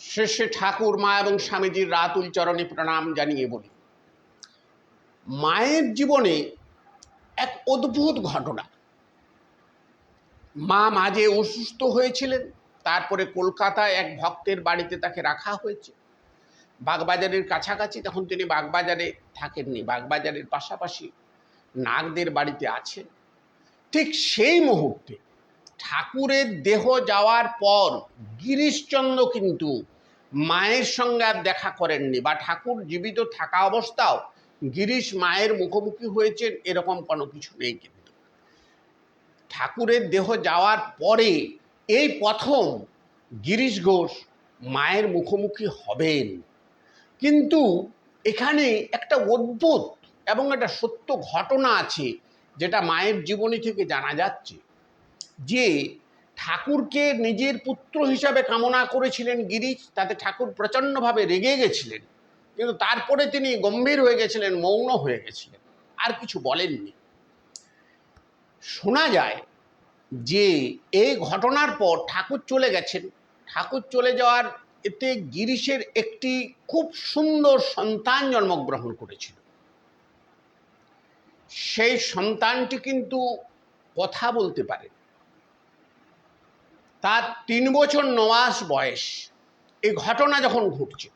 শেষে ঠাকুর মা এবং স্বামীজির রাতুল চরণে প্রণাম জানিয়ে বলি, মায়ের জীবনে এক অদ্ভুত ঘটনা। মা মাঝে অসুস্থ হয়েছিলেন, তারপরে কলকাতায় এক ভক্তের বাড়িতে তাকে রাখা হয়েছে। বাগবাজারের কাছাকাছি, তখন তিনি বাগবাজারে থাকেননি, বাগবাজারের পাশাপাশি নাগদের বাড়িতে আছেন। ঠিক সেই মুহূর্তে ঠাকুরের দেহ যাওয়ার পর গিরিশচন্দ্র কিন্তু মায়ের সঙ্গে আর দেখা করেননি, বা ঠাকুর জীবিত থাকা অবস্থাও গিরিশ মায়ের মুখোমুখি হয়েছেন এরকম কোনো কিছু নেই। কিন্তু ঠাকুরের দেহ যাওয়ার পরে এই প্রথম গিরিশ ঘোষ মায়ের মুখোমুখি হবেন। কিন্তু এখানে একটা অদ্ভুত এবং একটা সত্য ঘটনা আছে, যেটা মায়ের জীবনী থেকে জানা যাচ্ছে, যে ঠাকুরকে নিজের পুত্র হিসাবে কামনা করেছিলেন গিরিশ। তাতে ঠাকুর প্রচণ্ডভাবে রেগে গেছিলেন, কিন্তু তারপরে তিনি গম্ভীর হয়ে গেছিলেন, মৌন হয়ে গেছিলেন, আর কিছু বলেননি। শোনা যায় যে এই ঘটনার পর ঠাকুর চলে গেছেন। ঠাকুর চলে যাওয়ার এতে গিরিশের একটি খুব সুন্দর সন্তান জন্মগ্রহণ করেছিল। সেই সন্তানটি কিন্তু কথা বলতে পারে। তার 3 বছর 9 মাস বয়স। এই ঘটনা যখন ঘটছে,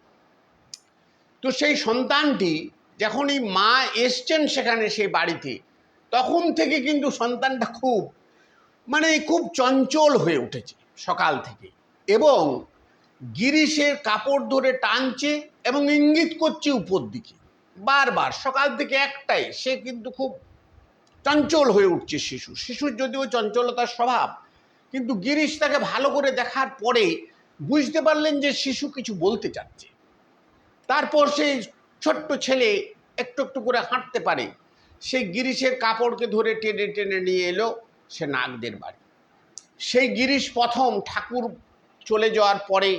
তো সেই সন্তানটি যখনই মা এসছেন সেখানে সেই বাড়িতে, তখন থেকে কিন্তু সন্তানটা খুব চঞ্চল হয়ে উঠেছে সকাল থেকে, এবং গিরিশের কাপড় ধরে টানছে এবং ইঙ্গিত করছে উপর দিকে বারবার। সকাল থেকে একটাই, সে কিন্তু খুব চঞ্চল হয়ে উঠছে। শিশুর যদিও চঞ্চলতার স্বভাব, কিন্তু গিরিশ তাকে ভালো করে দেখার পরে বুঝতে পারলেন যে শিশু কিছু বলতে চাচ্ছে। তারপর সেই ছোট্ট ছেলে একটু একটু করে হাঁটতে পারে। সেই গিরিশের কাপড়কে ধরে টেনে টেনে নিয়ে এলো সে নাগদের বাড়ি। সেই গিরিশ প্রথম ঠাকুর চলে যাওয়ার পরে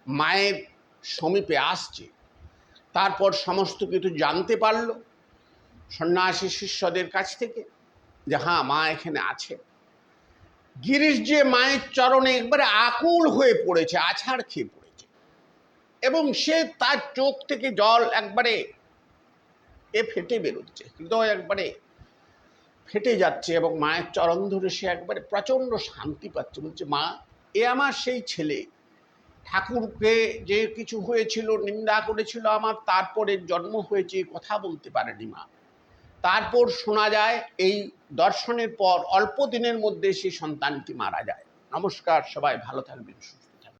মায়ের সমীপে আসছে। তারপর সমস্ত কিছু জানতে পারল সন্ন্যাসী শিষ্যদের কাছ থেকে, যে হ্যাঁ, মা এখানে আছে। গিরিশ যে মায়ের চরণে একবারে আকুল হয়ে পড়েছে, আছাড় খেয়ে পড়েছে, এবং সে তার চোখ থেকে জল একবারে ফেটে বেরোচ্ছে, হৃদয় একবারে ফেটে যাচ্ছে, এবং মায়ের চরণ ধরে সে একবারে প্রচণ্ড শান্তি পাচ্ছে। বলছে, মা, এ আমার সেই ছেলে। ঠাকুরকে যে কিছু হয়েছিল, নিন্দা করেছিল আমার, তারপরে জন্ম হয়েছে, কথা বলতে পারেনি মা। তারপর শোনা যায় এই দর্শনের পর অল্প দিনের মধ্যে সেই সন্তানটি মারা যায়। নমস্কার, সবাই ভালো থাকবেন।